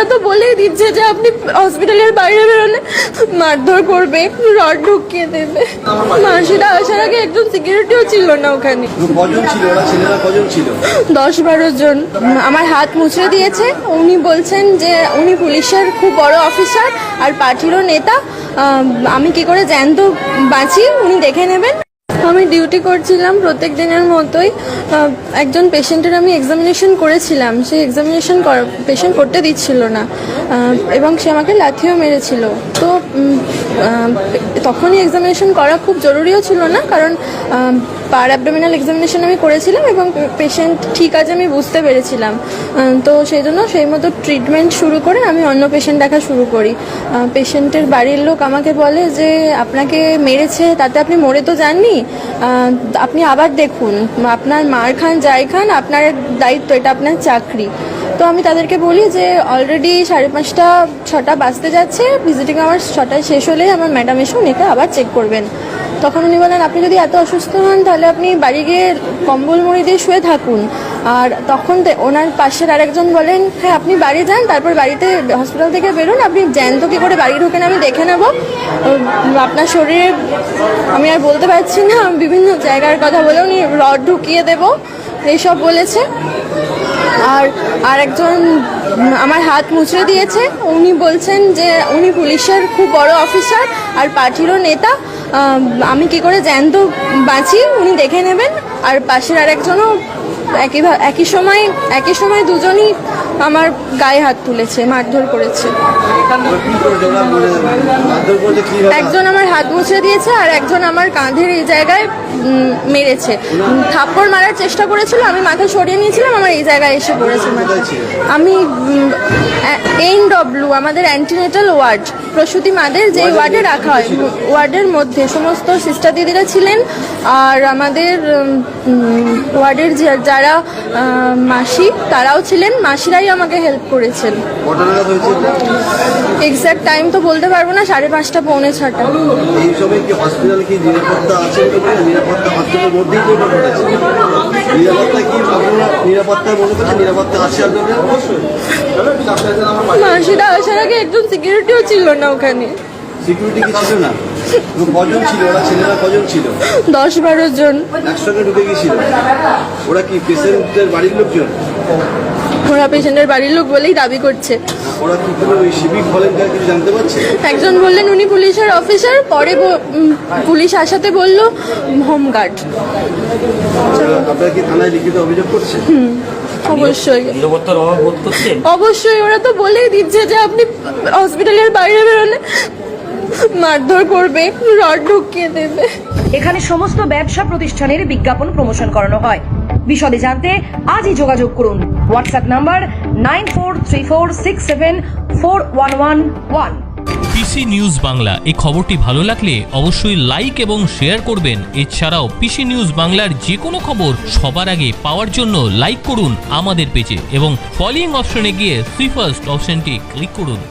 ওরা তো বলেই দিচ্ছে যে আপনি হসপিটালের বাইরে বেরোলে মারধর করবে, রড ঢুকিয়ে দেবে। মাসিরা আসার আগে একজন সিকিউরিটিও ছিল না ওখানে। কজন ছিল ওরা? ছেলেরা কজন ছিল? 10-12 জন। আমার হাত মুচড়ে দিয়েছে। উনি বলছেন যে উনি পুলিশের খুব বড় অফিসার আর পার্টিরও নেতা। আমি কি করে জ্যান্ত বাঁচি উনি দেখে নেবেন। আমি ডিউটি করছিলাম প্রত্যেক দিনের মতোই। একজন পেশেন্টের আমি এক্সামিনেশন করেছিলাম, সেই এক্সামিনেশন পেশেন্ট করতে দিচ্ছিল না এবং সে আমাকে লাথিও মেরেছিল। তো তখনই এক্সামিনেশন করা খুব জরুরিও ছিল না, কারণ পার অ্যাবডোমিনাল এক্সামিনেশন আমি করেছিলাম এবং পেশেন্ট ঠিক আছে আমি বুঝতে পেরেছিলাম। তো সেই জন্য সেই মতো ট্রিটমেন্ট শুরু করে আমি অন্য পেশেন্ট দেখা শুরু করি। পেশেন্টের বাড়ির লোক আমাকে বলে যে আপনাকে মেরেছে, তাতে আপনি মরে তো যাননি, আপনি আবার দেখুন, আপনার মার খান যাই খান আপনার দায়িত্ব, এটা আপনার চাকরি। তো আমি তাদেরকে বলি যে অলরেডি 5:30-6টা বাজতে যাচ্ছে, ভিজিটিং আমার 6টায় শেষ হলেই আমার ম্যাডাম এসে উনিকে আবার চেক করবেন। তখন উনি বলেন আপনি যদি এত অসুস্থ হন তাহলে আপনি বাড়ি গিয়ে কম্বল মুড়ি দিয়ে শুয়ে থাকুন। আর তখন ওনার পাশের আরেকজন বলেন হ্যাঁ আপনি বাড়ি যান, তারপর বাড়িতে হসপিটাল থেকে বেরোন, আপনি জ্যান্ত কী করে বাড়ি ঢোকেন আমি দেখে নেব, আপনার শরীরে আমি আর বলতে পারছি না, বিভিন্ন জায়গার কথা বলে উনি রড ঢুকিয়ে দেব এইসব বলেছে। আর একজন আমার হাত মুচড়ে দিয়েছে। উনি বলছেন যে উনি পুলিশের খুব বড় অফিসার আর পার্টিরও নেতা। আমি কি করে জ্যান্ত বাঁচি উনি দেখে নেবেন। আর পাশের আরেকজনও একই সময় দুজনই আমার গায়ে হাত তুলেছে, মারধর করেছে। একজন আমার হাত মুছে দিয়েছে আর একজন আমার কাঁধের এই জায়গায় মেরেছে। থাপ্পড় মারার চেষ্টা করেছিল, আমি মাথা সরিয়ে নিয়েছিলাম, আমার এই জায়গায় এসে পড়েছে। আমি NW আমাদের অ্যান্টিনেটাল ওয়ার্ড, প্রসূতি মাদের যে ওয়ার্ডে রাখা হয়, ওয়ার্ডের মধ্যে সমস্ত সিস্টার দিদিরা ছিলেন। আর আমাদের ওয়ার্ডের যারা মাসি তারাও ছিলেন, মাসিরাই আমাকে হেল্প করেছেন। এক্স্যাক্ট টাইম তো বলতে পারবো না, 5:30 পৌনে 6টা। মাসিরা আসার আগে একজন সিকিউরিটিও ছিল না ওখানে। সিকিউরিটি কি ছিল না? কজন ছিল ওরা? ছেলেরা কজন ছিল? 10-12 জন। একসঙ্গে ঢুকে গেছিল। ওরা কি পেশেন্টের বাড়ির লোকজন? ওরা পেশেন্টের বাড়ির লোক বলেই দাবি করছে। ওরা কি কোনো সিভিক ভলেন্টিয়ার কিছু জানতে পারছে? একজন বললেন উনি পুলিশের অফিসার, পরে পুলিশ আসাতে বলল হোমগার্ড। আপনারা কি থানায় লিখিত অভিযোগ করছেন? অবশ্যই ওরা তো বলেই দিচ্ছে যে আপনি হসপিটালের বাইরে বেরোলে মারধর করবে, রড ঢুকিয়ে দেবে। এখানে সমস্ত ব্যবসা প্রতিষ্ঠানের বিজ্ঞাপন প্রমোশন করানো হয়। বিশদে জানতে আজই যোগাযোগ করুন। WhatsApp number 9434674111। PC news Bangla এই খবরটি ভালো লাগলে অবশ্যই লাইক এবং শেয়ার করবেন। এছাড়াও পিসি নিউজ বাংলার যে কোনো খবর সবার আগে পাওয়ার জন্য লাইক করুন আমাদের পেজে এবং ফলোইং অপশনে গিয়ে সুই ফার্স্ট অপশনটি ক্লিক করুন।